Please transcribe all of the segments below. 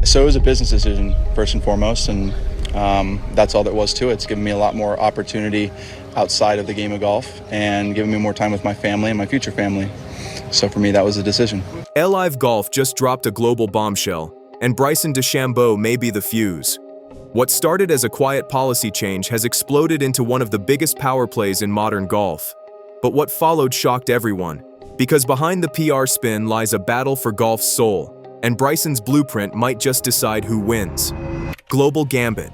So it was a business decision first and foremost, and that's all there was to it. It's given me a lot more opportunity outside of the game of golf and giving me more time with my family and my future family. So for me, that was a decision. LIV Golf just dropped a global bombshell, and Bryson DeChambeau may be the fuse. What started as a quiet policy change has exploded into one of the biggest power plays in modern golf. But what followed shocked everyone, because behind the PR spin lies a battle for golf's soul, and Bryson's blueprint might just decide who wins. Global Gambit.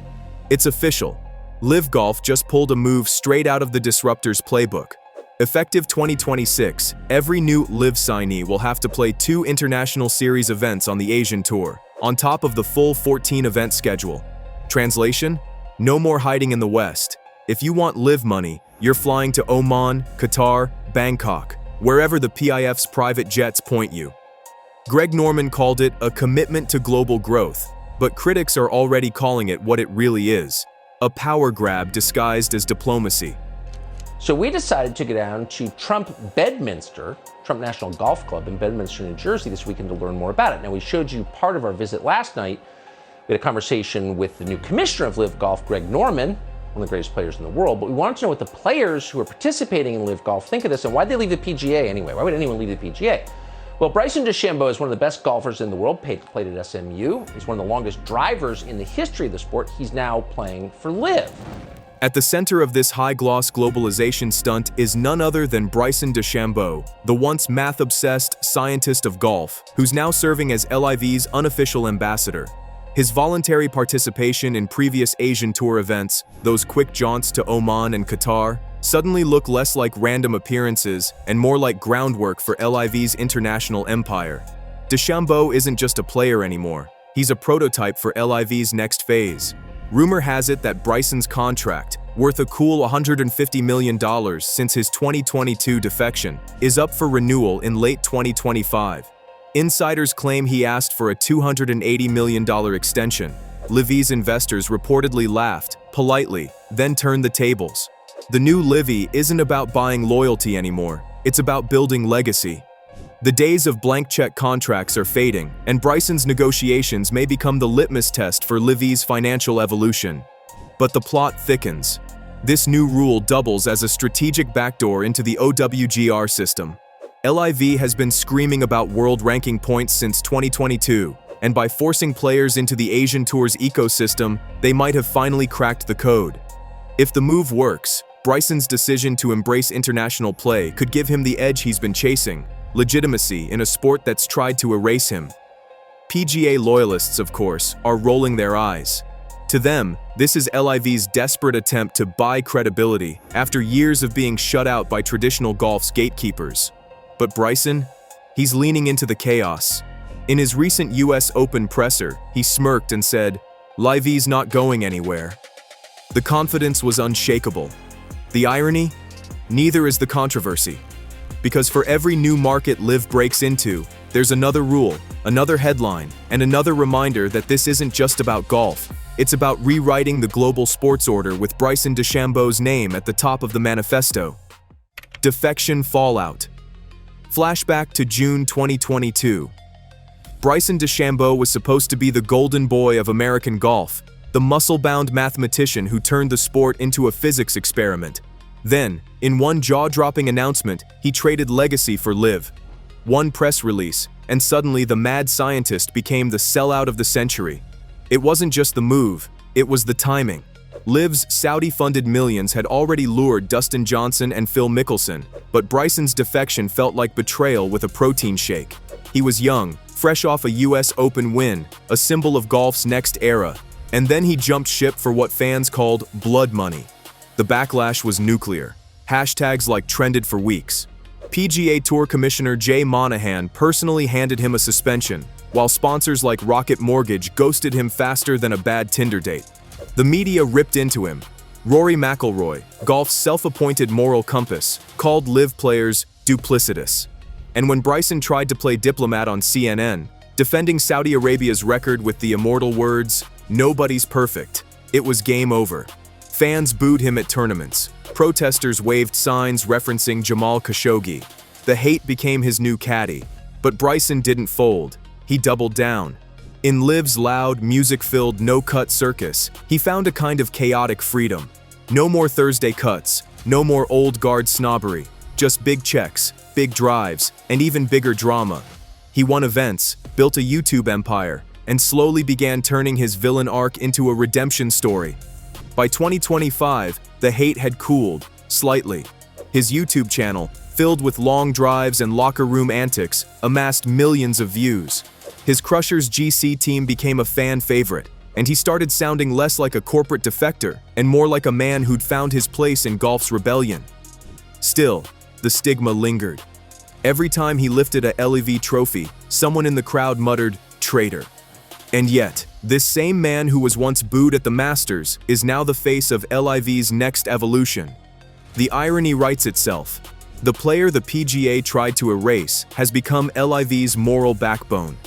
It's official. LIV Golf just pulled a move straight out of the Disruptors playbook. Effective 2026, every new LIV signee will have to play 2 International Series events on the Asian Tour, on top of the full 14-event schedule. Translation? No more hiding in the West. If you want LIV money, you're flying to Oman, Qatar, Bangkok, wherever the PIF's private jets point you. Greg Norman called it a commitment to global growth, but critics are already calling it what it really is: a power grab disguised as diplomacy. So we decided to go down to Trump National Golf Club in Bedminster, New Jersey this weekend to learn more about it. Now, we showed you part of our visit last night. We had a conversation with the new commissioner of LIV Golf, Greg Norman, one of the greatest players in the world, but we wanted to know what the players who are participating in LIV Golf think of this, and why'd they leave the PGA anyway? Why would anyone leave the PGA? Well, Bryson DeChambeau is one of the best golfers in the world, played at SMU. He's one of the longest drivers in the history of the sport. He's now playing for LIV. At the center of this high-gloss globalization stunt is none other than Bryson DeChambeau, the once math-obsessed scientist of golf, who's now serving as LIV's unofficial ambassador. His voluntary participation in previous Asian Tour events, those quick jaunts to Oman and Qatar, suddenly look less like random appearances and more like groundwork for LIV's international empire. DeChambeau isn't just a player anymore. He's a prototype for LIV's next phase. Rumor has it that Bryson's contract, worth a cool $150 million since his 2022 defection, is up for renewal in late 2025. Insiders claim he asked for a $280 million extension. LIV's investors reportedly laughed, politely, then turned the tables. The new LIV isn't about buying loyalty anymore, it's about building legacy. The days of blank check contracts are fading, and Bryson's negotiations may become the litmus test for LIV's financial evolution. But the plot thickens. This new rule doubles as a strategic backdoor into the OWGR system. LIV has been screaming about world ranking points since 2022, and by forcing players into the Asian Tour's ecosystem, they might have finally cracked the code. If the move works, Bryson's decision to embrace international play could give him the edge he's been chasing: legitimacy in a sport that's tried to erase him. PGA loyalists, of course, are rolling their eyes. To them, this is LIV's desperate attempt to buy credibility after years of being shut out by traditional golf's gatekeepers. But Bryson? He's leaning into the chaos. In his recent US Open presser, he smirked and said, "LIV's not going anywhere." The confidence was unshakable. The irony? Neither is the controversy. Because for every new market LIV breaks into, there's another rule, another headline, and another reminder that this isn't just about golf. It's about rewriting the global sports order with Bryson DeChambeau's name at the top of the manifesto. Defection fallout. Flashback to June 2022. Bryson DeChambeau was supposed to be the golden boy of American golf, the muscle-bound mathematician who turned the sport into a physics experiment. Then, in one jaw-dropping announcement, he traded legacy for LIV. One press release, and suddenly the mad scientist became the sellout of the century. It wasn't just the move, it was the timing. LIV's Saudi-funded millions had already lured Dustin Johnson and Phil Mickelson, but Bryson's defection felt like betrayal with a protein shake. He was young, fresh off a US Open win, a symbol of golf's next era, and then he jumped ship for what fans called blood money. The backlash was nuclear. Hashtags like trended for weeks. PGA Tour Commissioner Jay Monahan personally handed him a suspension, while sponsors like Rocket Mortgage ghosted him faster than a bad Tinder date. The media ripped into him. Rory McIlroy, golf's self-appointed moral compass, called LIV players duplicitous. And when Bryson tried to play diplomat on CNN, defending Saudi Arabia's record with the immortal words, "Nobody's perfect," it was game over. Fans booed him at tournaments. Protesters waved signs referencing Jamal Khashoggi. The hate became his new caddy. But Bryson didn't fold. He doubled down. In LIV's loud, music-filled, no-cut circus, he found a kind of chaotic freedom. No more Thursday cuts, no more old guard snobbery, just big checks, big drives, and even bigger drama. He won events, built a YouTube empire, and slowly began turning his villain arc into a redemption story. By 2025, the hate had cooled, slightly. His YouTube channel, filled with long drives and locker room antics, amassed millions of views. His Crushers GC team became a fan favorite, and he started sounding less like a corporate defector and more like a man who'd found his place in golf's rebellion. Still, the stigma lingered. Every time he lifted a LIV trophy, someone in the crowd muttered, "Traitor." And yet, this same man who was once booed at the Masters is now the face of LIV's next evolution. The irony writes itself. The player the PGA tried to erase has become LIV's moral backbone.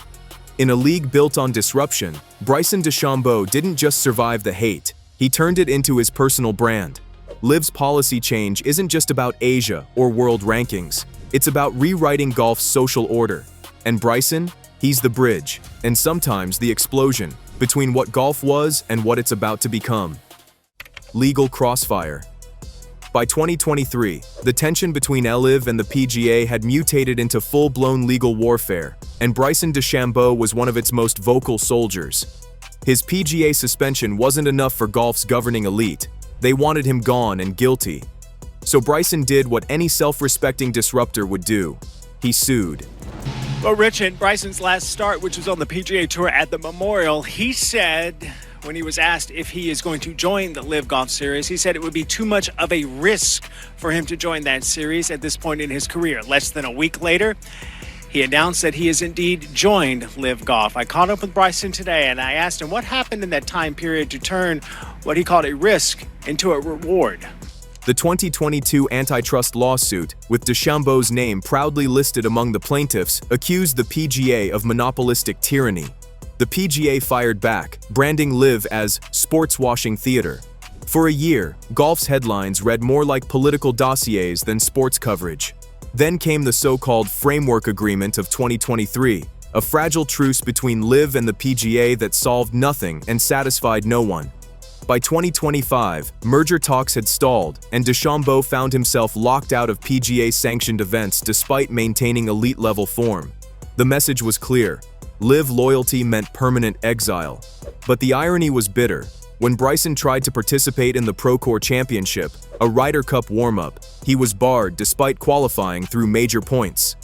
In a league built on disruption, Bryson DeChambeau didn't just survive the hate, he turned it into his personal brand. LIV's policy change isn't just about Asia or world rankings, it's about rewriting golf's social order. And Bryson? He's the bridge, and sometimes the explosion, between what golf was and what it's about to become. Legal crossfire. By 2023, the tension between LIV and the PGA had mutated into full-blown legal warfare, and Bryson DeChambeau was one of its most vocal soldiers. His PGA suspension wasn't enough for golf's governing elite. They wanted him gone and guilty. So Bryson did what any self-respecting disruptor would do. He sued. Well, Rich, in Bryson's last start, which was on the PGA Tour at the Memorial, he said, when he was asked if he is going to join the LIV Golf Series, he said it would be too much of a risk for him to join that series at this point in his career. Less than a week later, he announced that he has indeed joined LIV Golf. I caught up with Bryson today, and I asked him what happened in that time period to turn what he called a risk into a reward. The 2022 antitrust lawsuit, with DeChambeau's name proudly listed among the plaintiffs, accused the PGA of monopolistic tyranny. The PGA fired back, branding LIV as sports-washing theater. For a year, golf's headlines read more like political dossiers than sports coverage. Then came the so-called Framework Agreement of 2023, a fragile truce between LIV and the PGA that solved nothing and satisfied no one. By 2025, merger talks had stalled, and DeChambeau found himself locked out of PGA-sanctioned events despite maintaining elite-level form. The message was clear. LIV loyalty meant permanent exile. But the irony was bitter. When Bryson tried to participate in the Procore Championship, a Ryder Cup warm-up, he was barred despite qualifying through major points.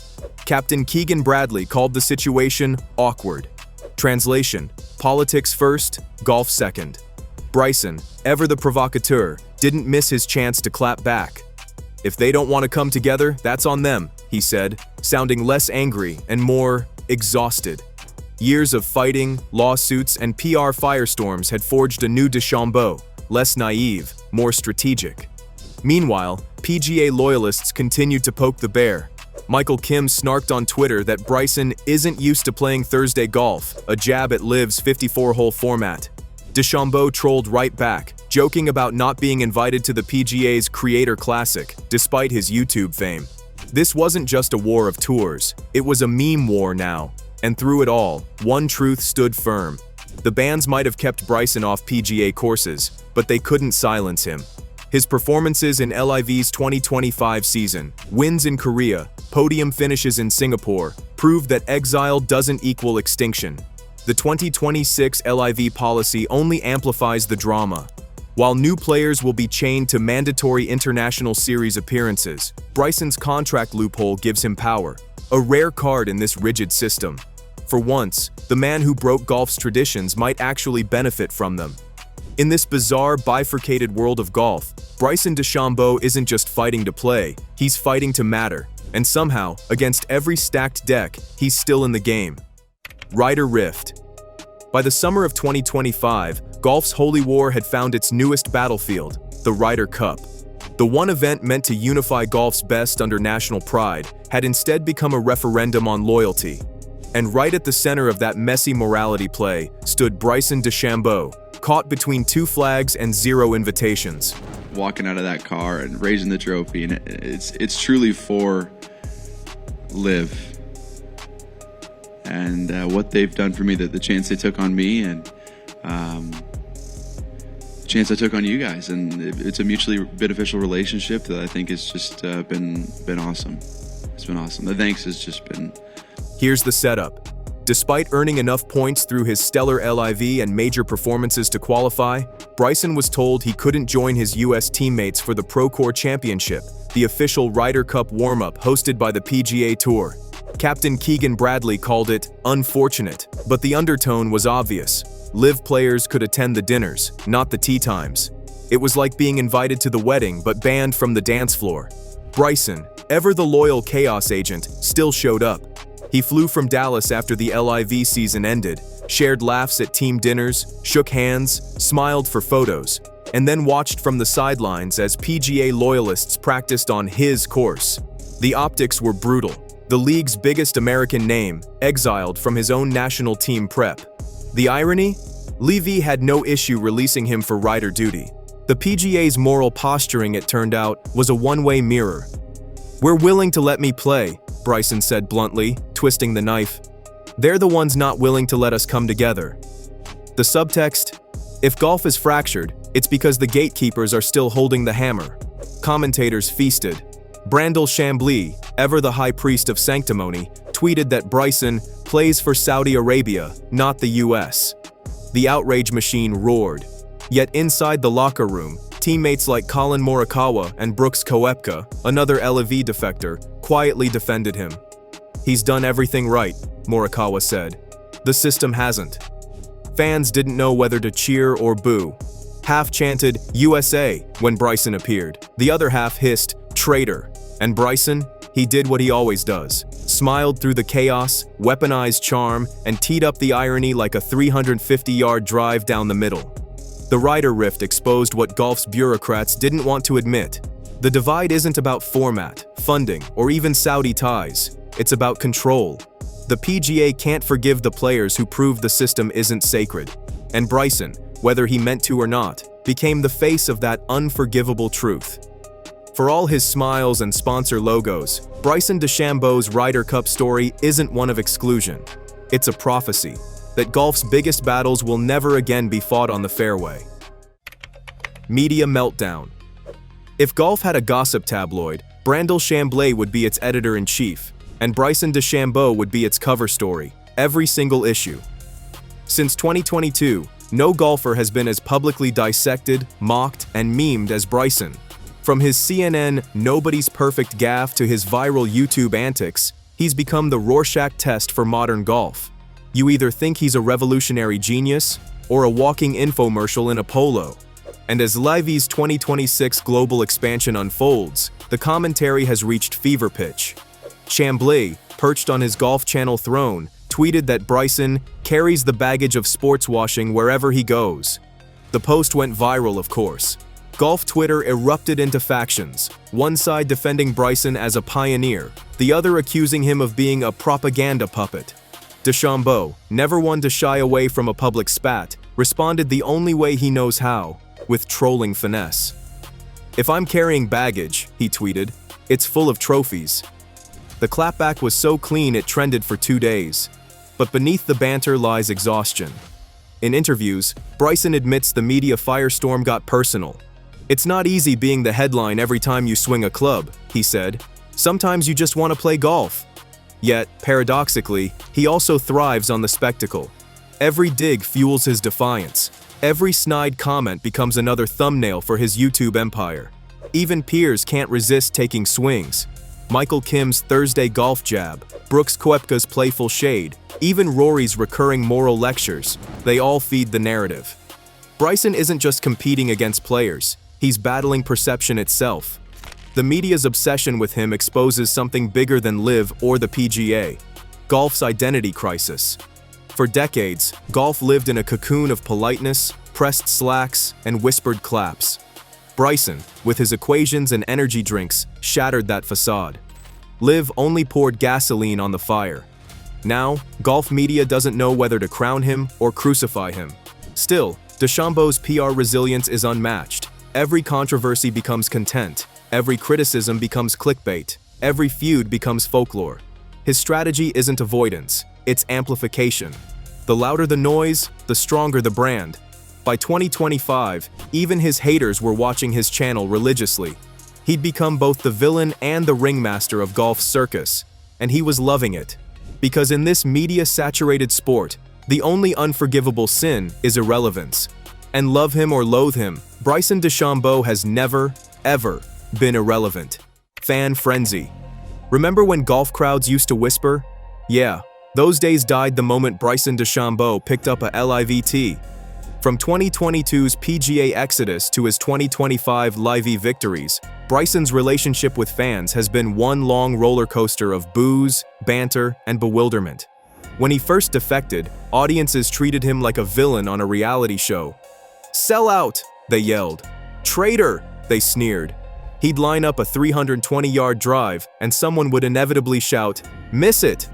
Captain Keegan Bradley called the situation awkward. Translation: politics first, golf second. Bryson, ever the provocateur, didn't miss his chance to clap back. "If they don't want to come together, that's on them," he said, sounding less angry and more exhausted. Years of fighting, lawsuits, and PR firestorms had forged a new DeChambeau, less naive, more strategic. Meanwhile, PGA loyalists continued to poke the bear. Michael Kim snarked on Twitter that Bryson isn't used to playing Thursday golf, a jab at LIV's 54-hole format. DeChambeau trolled right back, joking about not being invited to the PGA's Creator Classic, despite his YouTube fame. This wasn't just a war of tours, it was a meme war now. And through it all, one truth stood firm. The bans might have kept Bryson off PGA courses, but they couldn't silence him. His performances in LIV's 2025 season, wins in Korea, podium finishes in Singapore, proved that exile doesn't equal extinction. The 2026 LIV policy only amplifies the drama. While new players will be chained to mandatory international series appearances, Bryson's contract loophole gives him power, a rare card in this rigid system. For once, the man who broke golf's traditions might actually benefit from them. In this bizarre, bifurcated world of golf, Bryson DeChambeau isn't just fighting to play, he's fighting to matter. And somehow, against every stacked deck, he's still in the game. Ryder Rift. By the summer of 2025, golf's holy war had found its newest battlefield, the Ryder Cup. The one event meant to unify golf's best under national pride had instead become a referendum on loyalty. And right at the center of that messy morality play stood Bryson DeChambeau, caught between two flags and zero invitations. Walking out of that car and raising the trophy, and it's truly for LIV. and what they've done for me, the chance they took on me, and the chance I took on you guys. And it's a mutually beneficial relationship that I think has just been awesome. It's been awesome. The thanks has just been... Here's the setup. Despite earning enough points through his stellar LIV and major performances to qualify, Bryson was told he couldn't join his US teammates for the Procore Championship, the official Ryder Cup warm-up hosted by the PGA Tour. Captain Keegan Bradley called it unfortunate, but the undertone was obvious. LIV players could attend the dinners, not the tee times. It was like being invited to the wedding but banned from the dance floor. Bryson, ever the loyal chaos agent, still showed up. He flew from Dallas after the LIV season ended, shared laughs at team dinners, shook hands, smiled for photos, and then watched from the sidelines as PGA loyalists practiced on his course. The optics were brutal. The league's biggest American name, exiled from his own national team prep. The irony? LIV had no issue releasing him for rider duty. The PGA's moral posturing, it turned out, was a one-way mirror. "We're willing to let me play," Bryson said bluntly, twisting the knife. "They're the ones not willing to let us come together." The subtext? If golf is fractured, it's because the gatekeepers are still holding the hammer. Commentators feasted. Bryson DeChambeau, ever the high priest of sanctimony, tweeted that Bryson plays for Saudi Arabia, not the US. The outrage machine roared. Yet inside the locker room, teammates like Colin Morikawa and Brooks Koepka, another LIV defector, quietly defended him. "He's done everything right," Morikawa said. "The system hasn't." Fans didn't know whether to cheer or boo. Half chanted USA when Bryson appeared. The other half hissed traitor. And Bryson, he did what he always does. Smiled through the chaos, weaponized charm, and teed up the irony like a 350-yard drive down the middle. The Ryder Rift exposed what golf's bureaucrats didn't want to admit. The divide isn't about format, funding, or even Saudi ties. It's about control. The PGA can't forgive the players who prove the system isn't sacred. And Bryson, whether he meant to or not, became the face of that unforgivable truth. For all his smiles and sponsor logos, Bryson DeChambeau's Ryder Cup story isn't one of exclusion. It's a prophecy that golf's biggest battles will never again be fought on the fairway. Media meltdown. If golf had a gossip tabloid, Bryson DeChambeau would be its editor-in-chief, and Bryson DeChambeau would be its cover story, every single issue. Since 2022, no golfer has been as publicly dissected, mocked, and memed as Bryson. From his CNN "nobody's perfect" gaffe to his viral YouTube antics, he's become the Rorschach test for modern golf. You either think he's a revolutionary genius or a walking infomercial in a polo. And as LIV's 2026 global expansion unfolds, the commentary has reached fever pitch. Chambly, perched on his Golf Channel throne, tweeted that Bryson carries the baggage of sports washing wherever he goes. The post went viral, of course. Golf Twitter erupted into factions, one side defending Bryson as a pioneer, the other accusing him of being a propaganda puppet. DeChambeau, never one to shy away from a public spat, responded the only way he knows how, with trolling finesse. "If I'm carrying baggage," he tweeted, "it's full of trophies." The clapback was so clean it trended for 2 days. But beneath the banter lies exhaustion. In interviews, Bryson admits the media firestorm got personal. "It's not easy being the headline every time you swing a club," he said. "Sometimes you just want to play golf." Yet, paradoxically, he also thrives on the spectacle. Every dig fuels his defiance. Every snide comment becomes another thumbnail for his YouTube empire. Even peers can't resist taking swings. Michael Kim's Thursday golf jab, Brooks Koepka's playful shade, even Rory's recurring moral lectures, they all feed the narrative. Bryson isn't just competing against players, he's battling perception itself. The media's obsession with him exposes something bigger than LIV or the PGA: golf's identity crisis. For decades, golf lived in a cocoon of politeness, pressed slacks, and whispered claps. Bryson, with his equations and energy drinks, shattered that facade. LIV only poured gasoline on the fire. Now, golf media doesn't know whether to crown him or crucify him. Still, DeChambeau's PR resilience is unmatched. Every controversy becomes content. Every criticism becomes clickbait. Every feud becomes folklore. His strategy isn't avoidance. it's amplification. The louder the noise, the stronger the brand. By 2025, even his haters were watching his channel religiously. He'd become both the villain and the ringmaster of golf's circus, and he was loving it. Because in this media-saturated sport, the only unforgivable sin is irrelevance. And love him or loathe him, Bryson DeChambeau has never, ever been irrelevant. Fan frenzy. Remember when golf crowds used to whisper? Yeah, those days died the moment Bryson DeChambeau picked up a LIV. From 2022's PGA exodus to his 2025 LIV victories, Bryson's relationship with fans has been one long roller coaster of boos, banter, and bewilderment. When he first defected, audiences treated him like a villain on a reality show. "Sell out," they yelled. "Traitor," they sneered. He'd line up a 320-yard drive, and someone would inevitably shout, "Miss it!"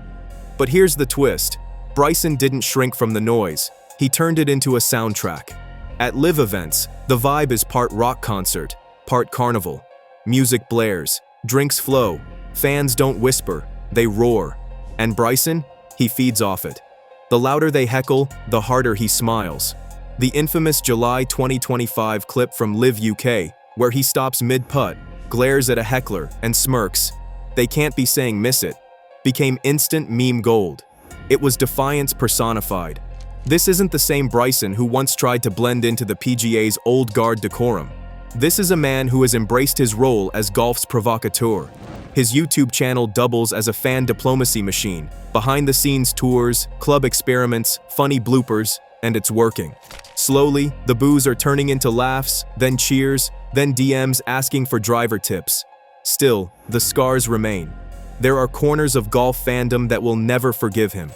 But here's the twist. Bryson didn't shrink from the noise. He turned it into a soundtrack. At LIV events, the vibe is part rock concert, part carnival. Music blares, drinks flow, fans don't whisper, they roar. And Bryson? He feeds off it. The louder they heckle, the harder he smiles. The infamous July 2025 clip from LIV UK, where he stops mid-putt, glares at a heckler, and smirks, "They can't be saying miss it," became instant meme gold. It was defiance personified. This isn't the same Bryson who once tried to blend into the PGA's old guard decorum. This is a man who has embraced his role as golf's provocateur. His YouTube channel doubles as a fan diplomacy machine, behind-the-scenes tours, club experiments, funny bloopers, and it's working. Slowly, the boos are turning into laughs, then cheers, then DMs asking for driver tips. Still, the scars remain. There are corners of golf fandom that will never forgive him.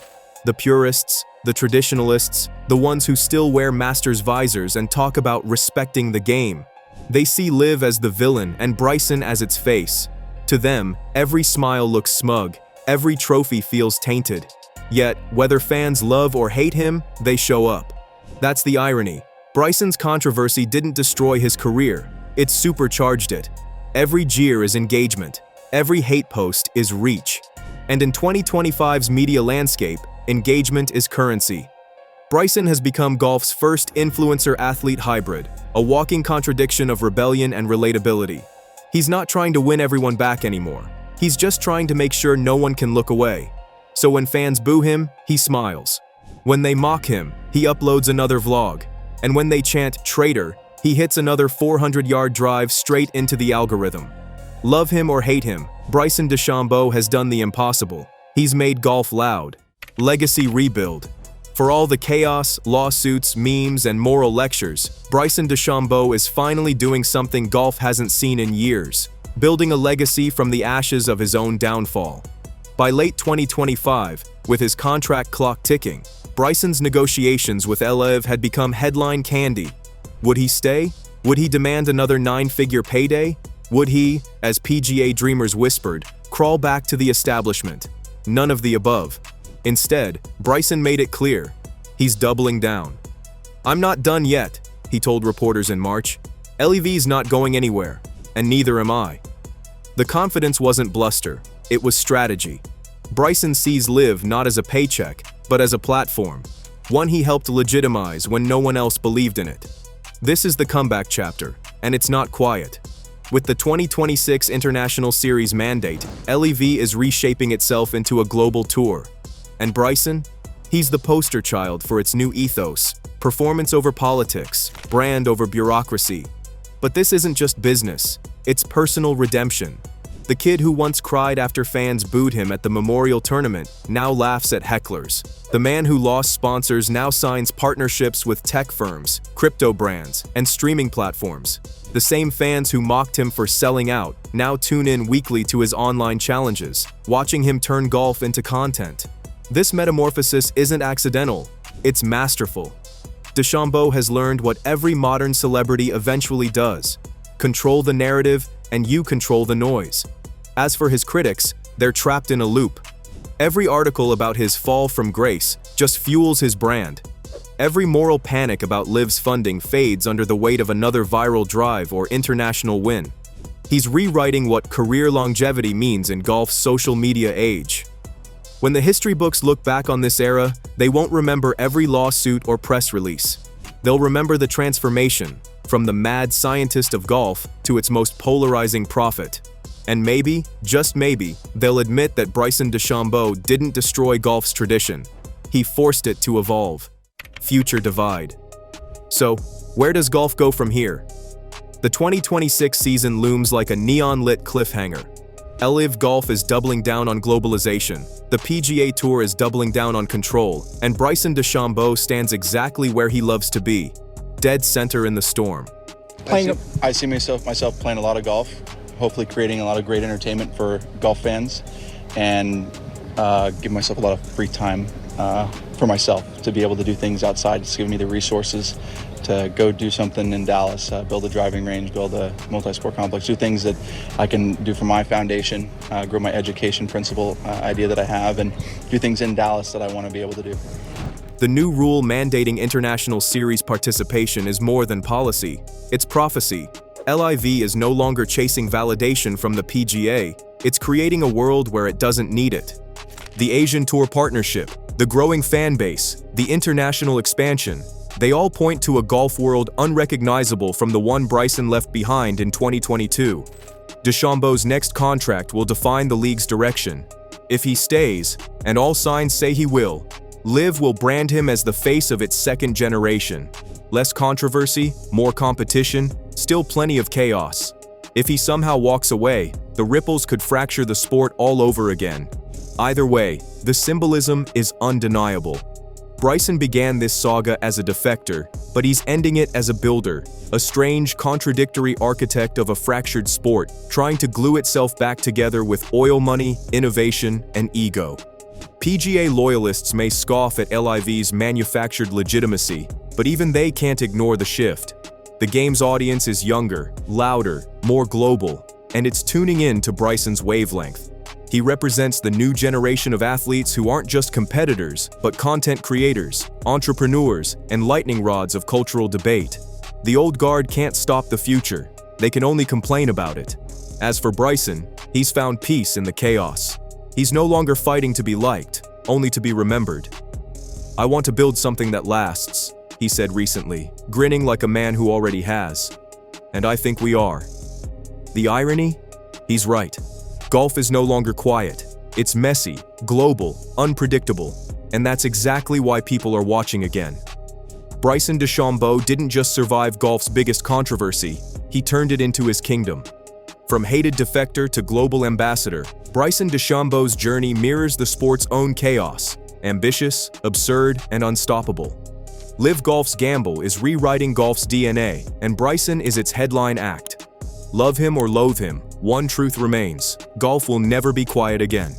The purists, the traditionalists, the ones who still wear Masters visors and talk about respecting the game. They see LIV as the villain and Bryson as its face. To them, every smile looks smug, every trophy feels tainted. Yet, whether fans love or hate him, they show up. That's the irony. Bryson's controversy didn't destroy his career, it supercharged it. Every jeer is engagement, every hate post is reach. And in 2025's media landscape, engagement is currency. Bryson has become golf's first influencer-athlete hybrid, a walking contradiction of rebellion and relatability. He's not trying to win everyone back anymore. He's just trying to make sure no one can look away. So when fans boo him, he smiles. When they mock him, he uploads another vlog. And when they chant "traitor," he hits another 400-yard drive straight into the algorithm. Love him or hate him, Bryson DeChambeau has done the impossible. He's made golf loud. Legacy rebuild. For all the chaos, lawsuits, memes, and moral lectures, Bryson DeChambeau is finally doing something golf hasn't seen in years, building a legacy from the ashes of his own downfall. By late 2025, with his contract clock ticking, Bryson's negotiations with LIV had become headline candy. Would he stay? Would he demand another 9-figure payday? Would he, as PGA dreamers whispered, crawl back to the establishment? None of the above. Instead, Bryson made it clear. He's doubling down. "I'm not done yet," he told reporters in March. "LIV's not going anywhere, and neither am I." The confidence wasn't bluster, it was strategy. Bryson sees LIV not as a paycheck, but as a platform, one he helped legitimize when no one else believed in it. This is the comeback chapter, and it's not quiet. With the 2026 International Series mandate, LIV is reshaping itself into a global tour. And Bryson? He's the poster child for its new ethos, performance over politics, brand over bureaucracy. But this isn't just business, it's personal redemption. The kid who once cried after fans booed him at the Memorial Tournament now laughs at hecklers. The man who lost sponsors now signs partnerships with tech firms, crypto brands, and streaming platforms. The same fans who mocked him for selling out now tune in weekly to his online challenges, watching him turn golf into content. This metamorphosis isn't accidental, it's masterful. DeChambeau has learned what every modern celebrity eventually does: control the narrative, and you control the noise. As for his critics, they're trapped in a loop. Every article about his fall from grace just fuels his brand. Every moral panic about LIV's funding fades under the weight of another viral drive or international win. He's rewriting what career longevity means in golf's social media age. When the history books look back on this era, they won't remember every lawsuit or press release. They'll remember the transformation, from the mad scientist of golf to its most polarizing prophet. And maybe, just maybe, they'll admit that Bryson DeChambeau didn't destroy golf's tradition. He forced it to evolve. Future divide. So, where does golf go from here? The 2026 season looms like a neon-lit cliffhanger. LIV Golf is doubling down on globalization, the PGA Tour is doubling down on control, and Bryson DeChambeau stands exactly where he loves to be, dead center in the storm. I see myself playing a lot of golf, hopefully creating a lot of great entertainment for golf fans, and give myself a lot of free time for myself to be able to do things outside. It's giving me the resources to go do something in Dallas, build a driving range, build a multi-sport complex, do things that I can do for my foundation, grow my education principle idea that I have, and do things in Dallas that I want to be able to do. The new rule mandating international series participation is more than policy, it's prophecy. LIV is no longer chasing validation from the PGA, it's creating a world where it doesn't need it. The Asian Tour partnership, the growing fan base, the international expansion, they all point to a golf world unrecognizable from the one Bryson left behind in 2022. DeChambeau's next contract will define the league's direction. If he stays, and all signs say he will, LIV will brand him as the face of its second generation. Less controversy, more competition, still plenty of chaos. If he somehow walks away, the ripples could fracture the sport all over again. Either way, the symbolism is undeniable. Bryson began this saga as a defector, but he's ending it as a builder, a strange, contradictory architect of a fractured sport, trying to glue itself back together with oil money, innovation, and ego. PGA loyalists may scoff at LIV's manufactured legitimacy, but even they can't ignore the shift. The game's audience is younger, louder, more global, and it's tuning in to Bryson's wavelength. He represents the new generation of athletes who aren't just competitors, but content creators, entrepreneurs, and lightning rods of cultural debate. The old guard can't stop the future, they can only complain about it. As for Bryson, he's found peace in the chaos. He's no longer fighting to be liked, only to be remembered. "I want to build something that lasts," he said recently, grinning like a man who already has. And I think we are. The irony? He's right. Golf is no longer quiet. It's messy, global, unpredictable, and that's exactly why people are watching again. Bryson DeChambeau didn't just survive golf's biggest controversy, he turned it into his kingdom. From hated defector to global ambassador, Bryson DeChambeau's journey mirrors the sport's own chaos, ambitious, absurd, and unstoppable. LIV Golf's gamble is rewriting golf's DNA, and Bryson is its headline act. Love him or loathe him, one truth remains: golf will never be quiet again.